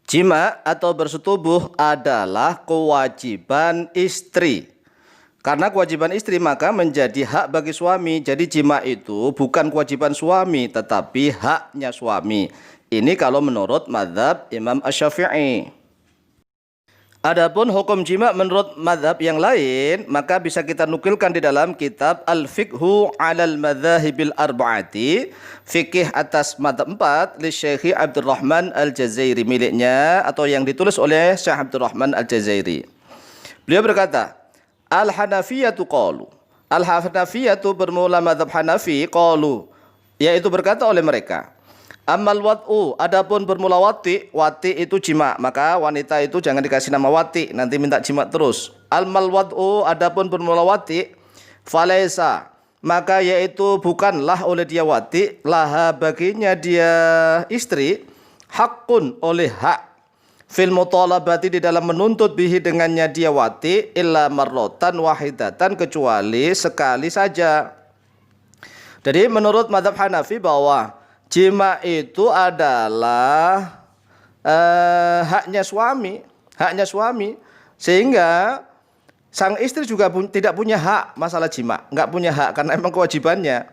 Jima atau bersetubuh adalah kewajiban istri. Karena kewajiban istri maka menjadi hak bagi suami. Jadi jima itu bukan kewajiban suami tetapi haknya suami. Ini kalau menurut mazhab Imam Asy-Syafi'i. Adapun hukum jima menurut mazhab yang lain maka bisa kita nukilkan di dalam kitab Al-Fiqhu 'alal Madzahibil Arba'ati, fikih atas mazhab 4 li Syekh Abdurrahman Al-Jazairi, miliknya atau yang ditulis oleh Syekh Abdurrahman Al-Jazairi. Beliau berkata, Al-Hanafiyatu qalu. Al-Hanafiyatu bermula mazhab Hanafi qalu, yaitu berkata oleh mereka, Amal wat'u, adapun bermula wati, wati itu jima, maka wanita itu jangan dikasih nama wati, nanti minta jima terus. Almal wat'u, adapun bermula wati, falaisa, maka yaitu bukanlah oleh dia wati, laha baginya dia istri, hakun oleh hak, fil mutalabati di dalam menuntut bihi dengannya dia wati, illa marrotan wahidatan, kecuali sekali saja. Jadi menurut mazhab Hanafi bahwa jima itu adalah haknya suami, sehingga sang istri juga tidak punya hak masalah jima, nggak punya hak karena emang kewajibannya.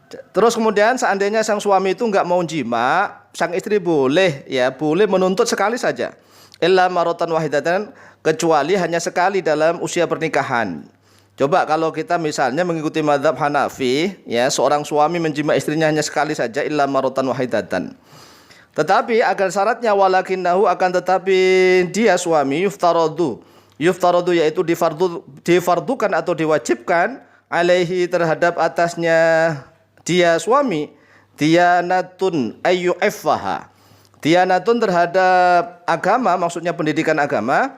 Terus kemudian seandainya sang suami itu nggak mau jima, sang istri boleh menuntut sekali saja, illa maratan wahidatan, kecuali hanya sekali dalam usia pernikahan. Coba kalau kita misalnya mengikuti mazhab Hanafi, ya, seorang suami menjima istrinya hanya sekali saja, illa maratan wahidatan. Tetapi agar syaratnya walakinnahu, akan tetapi dia suami yuftaradu yaitu difardukan atau diwajibkan alaihi terhadap atasnya dia suami, diyanatun ayyu'iffaha. Diyanatun terhadap agama, maksudnya pendidikan agama,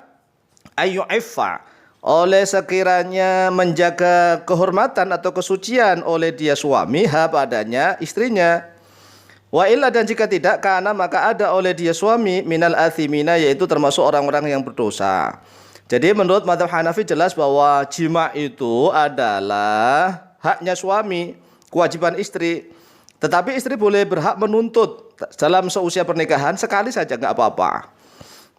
ayyu'iffa, oleh sekiranya menjaga kehormatan atau kesucian oleh dia suami padanya istrinya. Wa illa, dan jika tidak, karena maka ada oleh dia suami minal athimina, yaitu termasuk orang-orang yang berdosa. Jadi menurut mazhab Hanafi jelas bahwa jima itu adalah haknya suami, kewajiban istri. Tetapi istri boleh berhak menuntut dalam seusia pernikahan sekali saja, nggak apa-apa.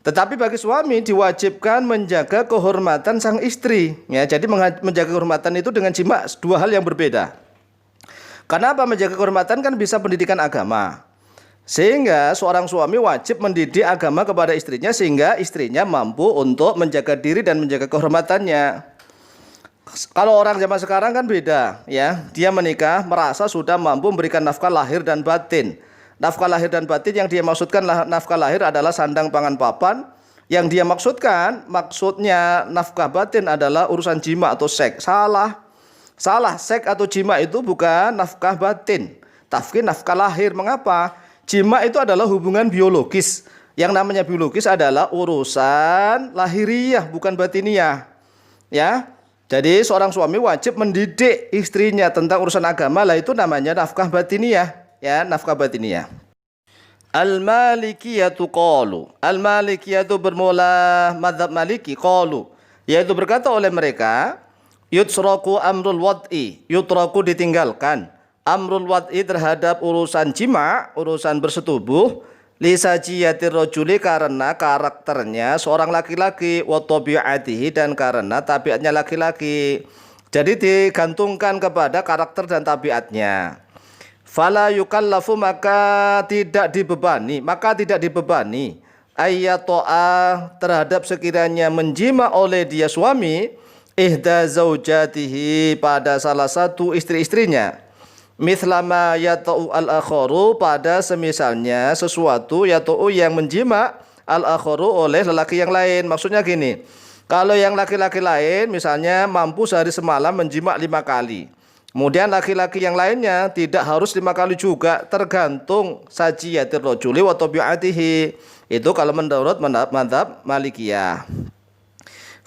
Tetapi bagi suami diwajibkan menjaga kehormatan sang istri. Ya, jadi menjaga kehormatan itu dengan jima dua hal yang berbeda. Karena apa? Menjaga kehormatan kan bisa pendidikan agama. Sehingga seorang suami wajib mendidik agama kepada istrinya sehingga istrinya mampu untuk menjaga diri dan menjaga kehormatannya. Kalau orang zaman sekarang kan beda, ya. Dia menikah merasa sudah mampu memberikan nafkah lahir dan batin. Nafkah lahir dan batin yang dia maksudkan nafkah lahir adalah sandang pangan papan. Yang dia maksudnya nafkah batin adalah urusan jima atau seks. Salah, seks atau jima itu bukan nafkah batin, tapi nafkah lahir. Mengapa? Jima itu adalah hubungan biologis. Yang namanya biologis adalah urusan lahiriah, bukan batiniah. Ya. Jadi seorang suami wajib mendidik istrinya tentang urusan agama, lah itu namanya nafkah batiniah. Ya, nafkah batiniah. Al-Malikiyatu qalu. Al-Malikiyatu bermula mazhab Maliki qalu, yaitu berkata oleh mereka, yutraku amrul wad'i, yutraku ditinggalkan, amrul wad'i terhadap urusan jima, urusan bersetubuh, lisajiyatir rajuli karena karakternya seorang laki-laki, wa tabi'atihi dan karena tabiatnya laki-laki. Jadi digantungkan kepada karakter dan tabiatnya. Fala yukallafu, maka tidak dibebani ayyato'a terhadap sekiranya menjima oleh dia suami ihda zaujatihi pada salah satu istri-istrinya, mithlama yata'u al-akharu pada semisalnya sesuatu yata'u yang menjima al-akharu oleh lelaki yang lain. Maksudnya gini, kalau yang laki-laki lain misalnya mampu sehari semalam menjima 5 kali, kemudian laki-laki yang lainnya tidak harus 5 kali juga, tergantung sajiyatir rajuli wa tabi'atihi. Itu kalau menurut mazhab Malikiyah.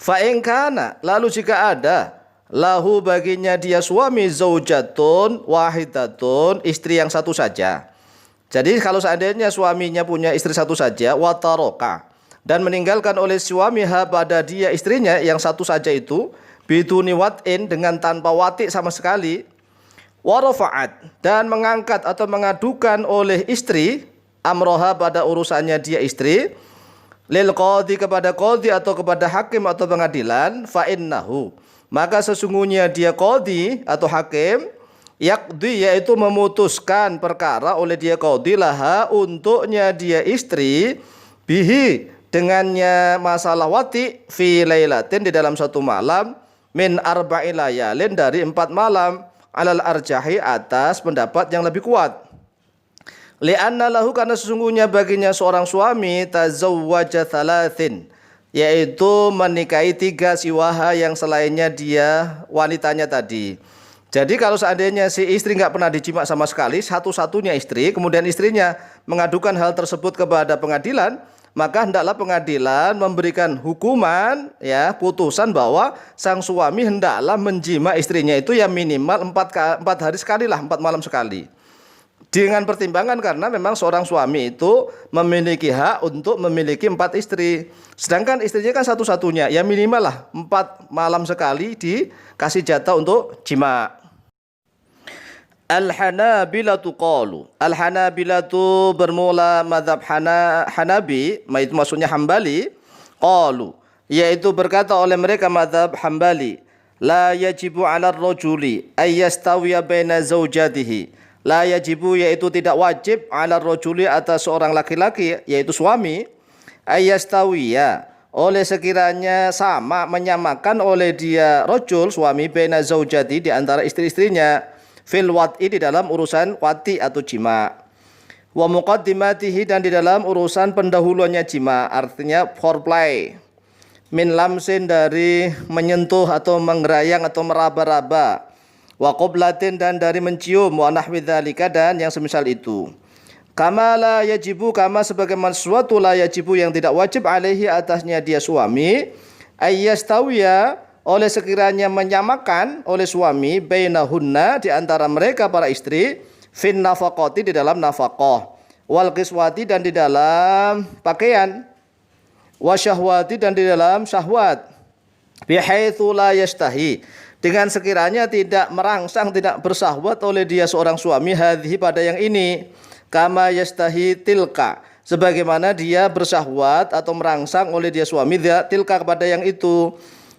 Fa in kana, lalu jika ada lahu baginya dia suami zaujatun wahidatun, istri yang satu saja. Jadi kalau seandainya suaminya punya istri satu saja, wataroka, dan meninggalkan oleh suami pada dia istrinya yang satu saja itu, biduni wat'in, dengan tanpa wati sama sekali, warafa'at, dan mengangkat atau mengadukan oleh istri amroha pada urusannya dia istri, lil qadhi kepada qadhi atau kepada hakim atau pengadilan, fa innahu maka sesungguhnya dia qadhi atau hakim yaqdi yaitu memutuskan perkara oleh dia qadhi laha untuknya dia istri bihi dengannya masalah wati fi lailatin di dalam satu malam min arba'i layalin dari 4 malam alal arjahi atas pendapat yang lebih kuat. Li'anna lahu karena sesungguhnya baginya seorang suami tazawwaja thalathin yaitu menikahi 3 siwaha yang selainnya dia wanitanya tadi. Jadi kalau seandainya si istri nggak pernah dijima sama sekali, satu-satunya istri, kemudian istrinya mengadukan hal tersebut kepada pengadilan, maka hendaklah pengadilan memberikan hukuman ya putusan bahwa sang suami hendaklah menjima istrinya itu ya minimal 4 hari sekali lah, 4 malam sekali. Dengan pertimbangan karena memang seorang suami itu memiliki hak untuk memiliki 4 istri. Sedangkan istrinya kan satu-satunya, ya minimal lah 4 malam sekali dikasih jatah untuk jima. Al-Hanabilatu qalu. Al-Hanabilatu bermula mazhab Hanabi, itu maksudnya Hambali. Qalu, yaitu berkata oleh mereka mazhab Hambali, la yajibu 'ala ar-rajuli ay yastawiya baina zawjatihi. La yajibu yaitu tidak wajib 'ala ar-rajuli atas seorang laki-laki yaitu suami ay yastawiya oleh sekiranya sama menyamakan oleh dia rajul suami baina zawjati di antara istri-istrinya fil wat'i di dalam urusan wati atau jima wa muqaddimatihi dan di dalam urusan pendahuluannya jima artinya foreplay min lamsin dari menyentuh atau mengerayang atau meraba-raba wa qoblatin dan dari mencium wa nahwi dzalika dan yang semisal itu kama la yajibu kama sebagaimana sesuatu la yajibu yang tidak wajib alaihi atasnya dia suami ayyastawiya oleh sekiranya menyamakan oleh suami bainahunna di antara mereka para istri fin nafaqati di dalam nafaqah wal qiswati dan di dalam pakaian wa syahwati dan di dalam syahwat bihaitsu la yastahi dengan sekiranya tidak merangsang tidak bersahwat oleh dia seorang suami hadhihi pada yang ini kama yastahi tilka sebagaimana dia bersahwat atau merangsang oleh dia suami dia tilka kepada yang itu.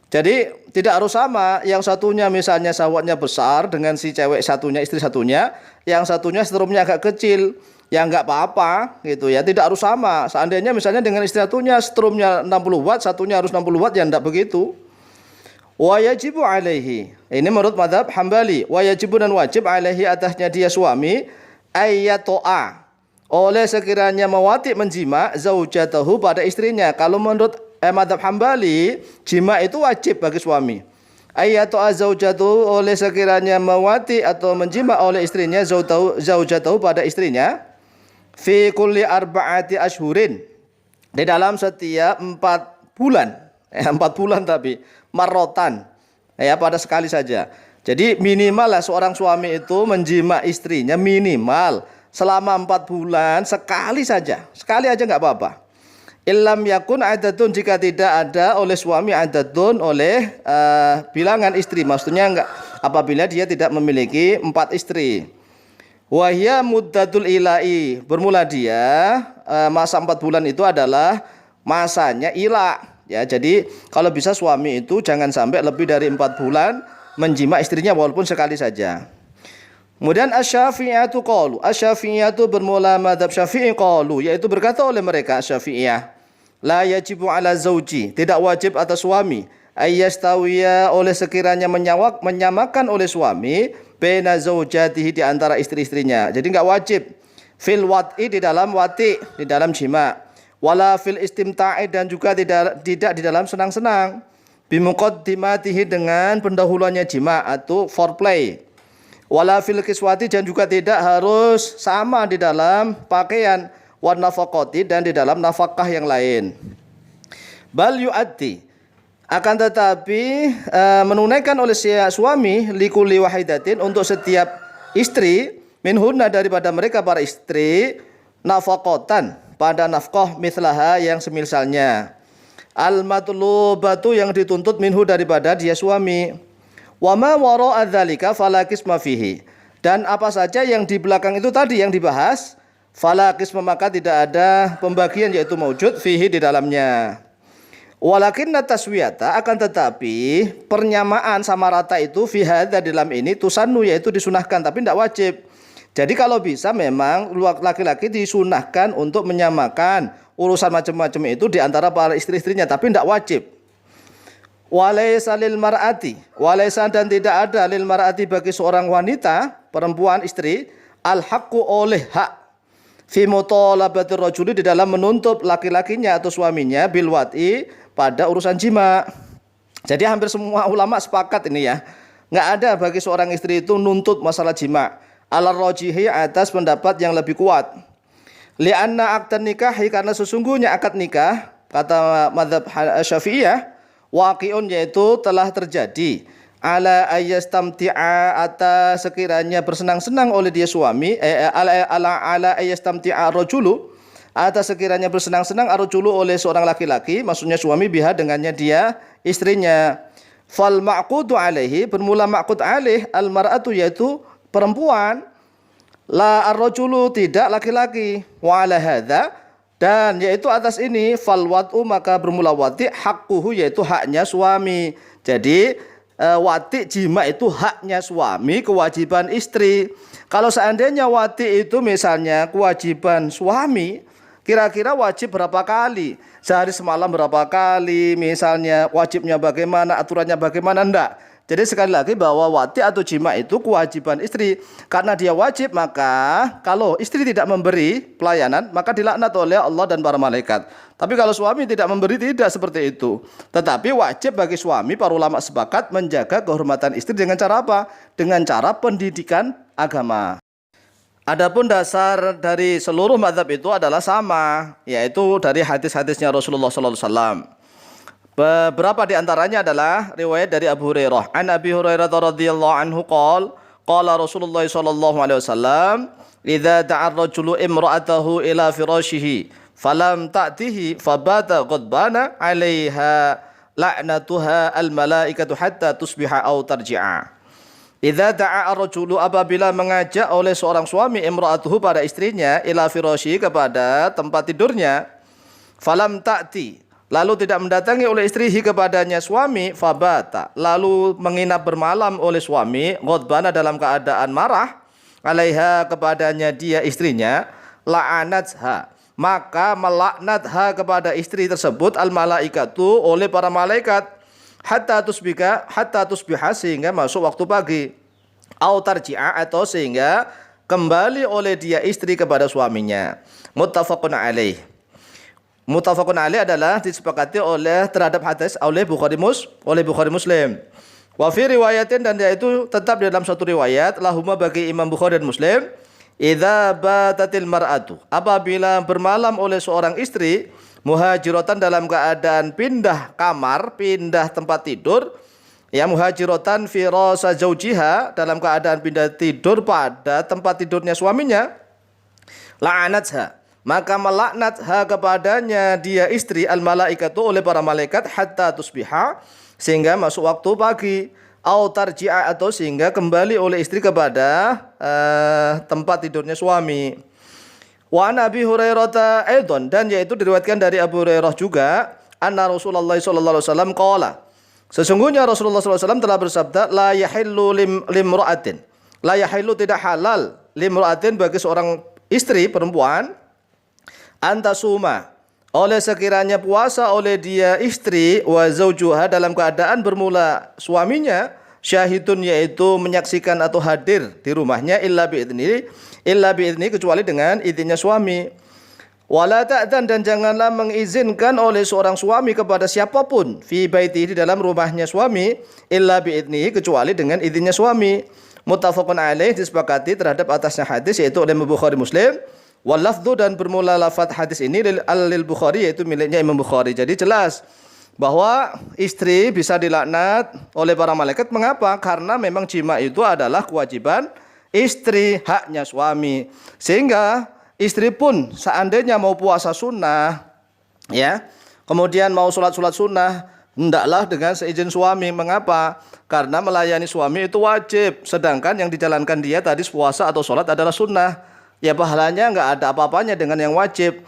Jadi tidak harus sama, yang satunya misalnya syahwatnya besar dengan si cewek satunya, istri satunya, yang satunya strumnya agak kecil, ya nggak apa-apa gitu ya, tidak harus sama. Seandainya misalnya dengan istri satunya strumnya 60 watt, satunya harus 60 watt, ya enggak begitu. Wa yajibu alaihi, ini menurut mazhab Hambali, wa yajibu dan wajib alaihi atasnya dia suami ayyato'a oleh sekiranya mewati menjima zaujatahu pada istrinya. Kalau menurut mazhab Hambali, jima itu wajib bagi suami. Ayatu zaujatu oleh sekiranya mewati atau menjima oleh istrinya zaujatahu pada istrinya fi kulli arba'ati ashhurin di dalam setiap 4 bulan. 4 bulan tapi marrotan ya pada sekali saja. Jadi minimal lah seorang suami itu menjima istrinya minimal selama 4 bulan sekali saja. Sekali aja enggak apa-apa. Illam yakun adatun jika tidak ada oleh suami adatun oleh bilangan istri, maksudnya enggak apabila dia tidak memiliki 4 istri. Wahya muddatul ila'i bermula dia masa 4 bulan itu adalah masanya ila ya. Jadi kalau bisa suami itu jangan sampai lebih dari 4 bulan menjima istrinya walaupun sekali saja. Kemudian asy-Syafi'iyatu qalu, asy-Syafi'iyatu bermula mazhab Syafi'i qalu yaitu berkata oleh mereka Syafi'iyah la yajibu ala zauji tidak wajib atas suami ayyastawiya oleh sekiranya menyamakan oleh suami baina zaujatihi di antara istri-istrinya. Jadi enggak wajib fil wat'i di dalam wati di dalam jima wala fil istimta'i dan juga tidak di dalam senang-senang bimuqaddimatihi dengan pendahuluannya jima atau foreplay wala fil kiswati dan juga tidak harus sama di dalam pakaian wan nafaqati dan di dalam nafkah yang lain. Bal yu'addi akan tetapi menunaikan oleh si suami likulli wahidatin untuk setiap istri minhunna daripada mereka para istri nafaqatan pada nafkah mithlaha yang semisalnya al matlubatu yang dituntut minhu daripada dia suami wa ma wara'a dzalika fala qisma fihi dan apa saja yang di belakang itu tadi yang dibahas Fala qisma, maka tidak ada pembagian, yaitu maujud fihi di dalamnya. Walakinna taswiyata, akan tetapi penyamaan sama rata itu fi hadza dalam ini tusannu, yaitu disunahkan tapi tidak wajib. Jadi kalau bisa memang laki-laki disunahkan untuk menyamakan urusan macam-macam itu di antara para istri-istrinya, tapi tidak wajib. Walaysa lil mar'ati, walaysa, dan tidak ada lil mar'ati bagi seorang wanita, perempuan istri, al haqqu, oleh hak, fi mutalabatir rajuli, di dalam menuntut laki-lakinya atau suaminya bil wat'i, pada urusan jima. Jadi hampir semua ulama sepakat ini ya, nggak ada bagi seorang istri itu nuntut masalah jima. Ala rajihi, atas pendapat yang lebih kuat. Li'anna akad nikahi, karena sesungguhnya akad nikah, kata mazhab Syafi'iyah, waqi'un, yaitu telah terjadi, ala ayyastamti'a, atas sekiranya bersenang-senang oleh dia suami, ala ayyastamti'a rajulu, atas sekiranya bersenang-senang arjulu oleh seorang laki-laki, maksudnya suami, biha dengannya dia istrinya. Fal ma'qudu alaihi, bermula ma'qud alaih al mar'atu, yaitu perempuan, la ar-rajulu, tidak laki-laki, wa ala hadza, dan yaitu atas ini, fal wat'u, maka bermula wati, haqquhu, yaitu haknya suami. Jadi wati jima itu haknya suami, kewajiban istri. Kalau seandainya wati itu misalnya kewajiban suami, kira-kira wajib berapa kali? Sehari semalam berapa kali? Misalnya wajibnya bagaimana, aturannya bagaimana? Enggak. Jadi sekali lagi bahwa wati atau jima itu kewajiban istri. Karena dia wajib, maka kalau istri tidak memberi pelayanan, maka dilaknat oleh Allah dan para malaikat. Tapi kalau suami tidak memberi, tidak seperti itu. Tetapi wajib bagi suami, para ulama sepakat, menjaga kehormatan istri dengan cara apa? Dengan cara pendidikan agama. Adapun dasar dari seluruh mazhab itu adalah sama, yaitu dari hadis-hadisnya Rasulullah SAW. Beberapa di antaranya adalah riwayat dari Abu Hurairah. An Abi Hurairah radhiyallahu anhu qala Rasulullah sallallahu alaihi wasallam, "Idza da'a ar-rajulu imra'atahu ila firashihi falam ta'tihi fabata ghadbana 'alaiha la'natuha al-malaikatu hatta tusbiha aw tarji'a." Idza da'a ar-rajulu, apabila mengajak oleh seorang suami imra'atuhu, pada istrinya, ila firashihi, kepada tempat tidurnya, falam ta'ti, lalu tidak mendatangi oleh istrihi kepadanya suami, fabata, lalu menginap bermalam oleh suami, ghadbana, dalam keadaan marah, alaiha, kepadanya dia istrinya, la'anatha, maka melaknatha, kepada istri tersebut, al malaikatu, oleh para malaikat, hatta tusbiha, sehingga masuk waktu pagi, au tarji'a, atau sehingga kembali oleh dia istri kepada suaminya. Muttafaqun alaih. Muttafaqun alaih adalah disepakati oleh terhadap hadis oleh Bukhari Muslim. Wa fi riwayatin, dan yaitu tetap dalam satu riwayat, lahuma, bagi Imam Bukhari dan Muslim, idza batatil mar'atu, apabila bermalam oleh seorang istri, muhajiratan, dalam keadaan pindah kamar, pindah tempat tidur, ya, muhajiratan firasa zaujiha, dalam keadaan pindah tidur pada tempat tidurnya suaminya, la'anatha, maka melaknatha, kepadanya dia istri, al malaikatu, oleh para malaikat, hatta tusbiha, sehingga masuk waktu pagi, au tarji'a, atau sehingga kembali oleh istri kepada tempat tidurnya suami. Wa Nabi Hurairah aidon, dan yaitu diriwayatkan dari Abu Hurairah juga, anna Rasulullah sallallahu alaihi wasallam qala, sesungguhnya Rasulullah sallallahu alaihi wasallam telah bersabda, la yahillu limra'atin, la yahillu, tidak halal, limra'atin, bagi seorang istri perempuan, antasuma, oleh sekiranya puasa oleh dia istri, wa zaujuha, dalam keadaan bermula suaminya, syahidun, yaitu menyaksikan atau hadir di rumahnya, illa bi'idni, kecuali dengan izinnya suami. Wala ta'dan, dan janganlah mengizinkan oleh seorang suami kepada siapapun, fi baiti, di dalam rumahnya suami, illa bi'idni, kecuali dengan izinnya suami. Muttafaqun alaih, disepakati terhadap atasnya hadis, yaitu oleh Bukhari Muslim. Wal lafdhu, dan bermula lafaz hadis ini lil Bukhari, yaitu miliknya Imam Bukhari. Jadi jelas bahwa istri bisa dilaknat oleh para malaikat. Mengapa? Karena memang jima itu adalah kewajiban istri, haknya suami. Sehingga istri pun seandainya mau puasa sunnah, ya, kemudian mau sholat sunnah, hendaklah dengan seizin suami. Mengapa? Karena melayani suami itu wajib, sedangkan yang dijalankan dia tadi puasa atau sholat adalah sunnah. ya pahalanya nggak ada apa-apanya dengan yang wajib.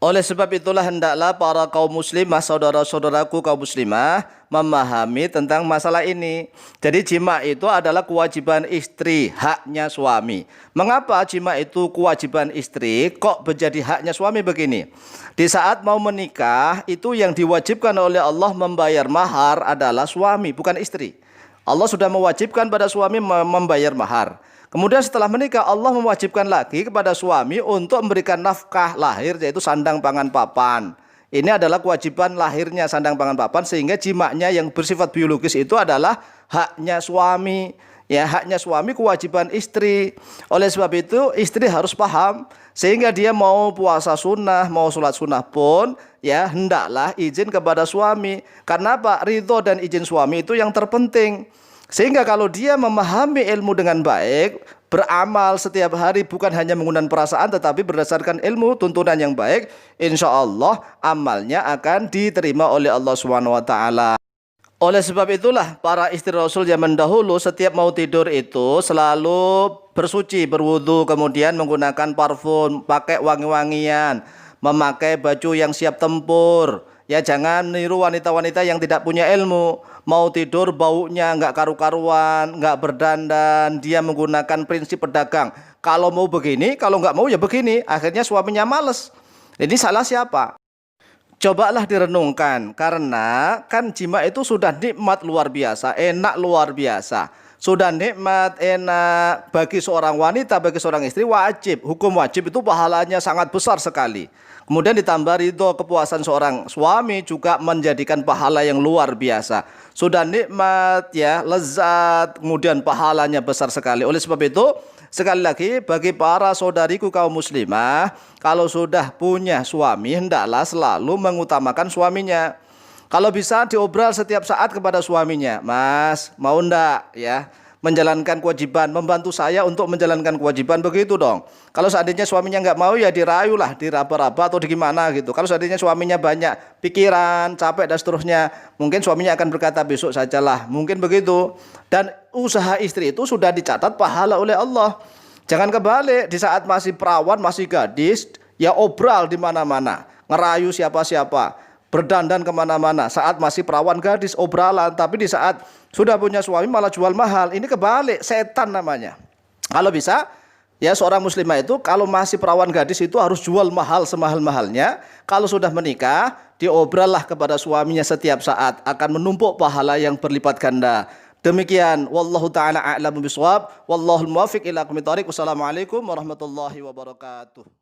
Oleh sebab itulah hendaklah para kaum muslimah, saudara-saudaraku kaum muslimah, memahami tentang masalah ini. Jadi jima itu adalah kewajiban istri, haknya suami. Mengapa jima itu kewajiban istri, kok menjadi haknya suami begini? Di saat mau menikah, itu yang diwajibkan oleh Allah membayar mahar adalah suami, bukan istri. Allah sudah mewajibkan pada suami membayar mahar. Kemudian setelah menikah Allah mewajibkan lagi kepada suami untuk memberikan nafkah lahir, yaitu sandang pangan papan. Ini adalah kewajiban lahirnya sandang pangan papan, sehingga jimaknya yang bersifat biologis itu adalah haknya suami. Ya, haknya suami, kewajiban istri. Oleh sebab itu istri harus paham, sehingga dia mau puasa sunnah, mau sholat sunnah pun ya hendaklah izin kepada suami. Karena apa? Ridho dan izin suami itu yang terpenting. Sehingga kalau dia memahami ilmu dengan baik, beramal setiap hari bukan hanya menggunakan perasaan tetapi berdasarkan ilmu tuntunan yang baik, insya Allah amalnya akan diterima oleh Allah SWT. Oleh sebab itulah para istri Rasul zaman dahulu setiap mau tidur itu selalu bersuci, berwudu, kemudian menggunakan parfum, pakai wangi-wangian, memakai baju yang siap tempur. Ya jangan niru wanita-wanita yang tidak punya ilmu. Mau tidur baunya nggak karu-karuan, nggak berdandan. Dia menggunakan prinsip pedagang. Kalau mau begini, kalau nggak mau ya begini. Akhirnya suaminya males. Ini salah siapa? Cobalah direnungkan, karena kan jima itu sudah nikmat luar biasa, enak luar biasa. Sudah nikmat, enak bagi seorang wanita, bagi seorang istri wajib. Hukum wajib itu pahalanya sangat besar sekali. Kemudian ditambah ridho kepuasan seorang suami juga menjadikan pahala yang luar biasa. Sudah nikmat ya, lezat, kemudian pahalanya besar sekali. Oleh sebab itu, sekali lagi bagi para saudariku kaum muslimah, kalau sudah punya suami hendaklah selalu mengutamakan suaminya. Kalau bisa diobral setiap saat kepada suaminya, Mas, mau ndak ya menjalankan kewajiban, membantu saya untuk menjalankan kewajiban, begitu dong. Kalau seandainya suaminya nggak mau ya dirayulah, diraba-raba atau gimana gitu. Kalau seandainya suaminya banyak pikiran, capek dan seterusnya, mungkin suaminya akan berkata besok sajalah, mungkin begitu. Dan usaha istri itu sudah dicatat pahala oleh Allah. Jangan kebalik, di saat masih perawan, masih gadis, ya obral di mana-mana, ngerayu siapa-siapa, berdandan kemana-mana. Saat masih perawan gadis obralan, tapi di saat sudah punya suami malah jual mahal. Ini kebalik, setan namanya. Kalau bisa ya seorang muslimah itu kalau masih perawan gadis itu harus jual mahal semahal-mahalnya. Kalau sudah menikah diobrallah kepada suaminya setiap saat, akan menumpuk pahala yang berlipat ganda. Demikian wallahu taala a'lamu bishawab, wallahul muwaffiq ila aqwamit thoriq. Wassalamualaikum warahmatullahi wabarakatuh.